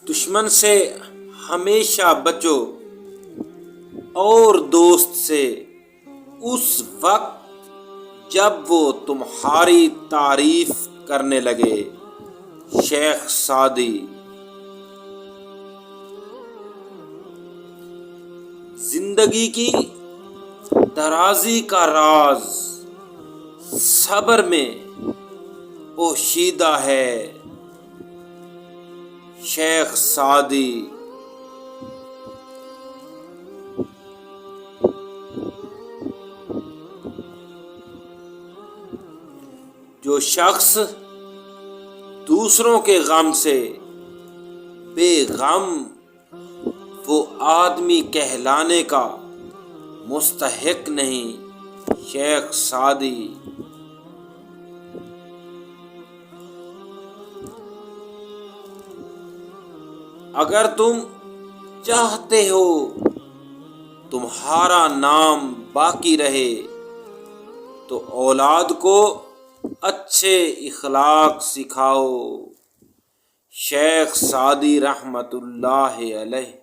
دشمن سے ہمیشہ بچو اور دوست سے اس وقت جب وہ تمہاری تعریف کرنے لگے۔ شیخ سعدی۔ زندگی کی درازی کا راز صبر میں پوشیدہ ہے۔ شیخ سعدی۔ جو شخص دوسروں کے غم سے بے غم، وہ آدمی کہلانے کا مستحق نہیں۔ شیخ سعدی۔ اگر تم چاہتے ہو تمہارا نام باقی رہے تو اولاد کو اچھے اخلاق سکھاؤ۔ شیخ سعدی رحمۃ اللہ علیہ۔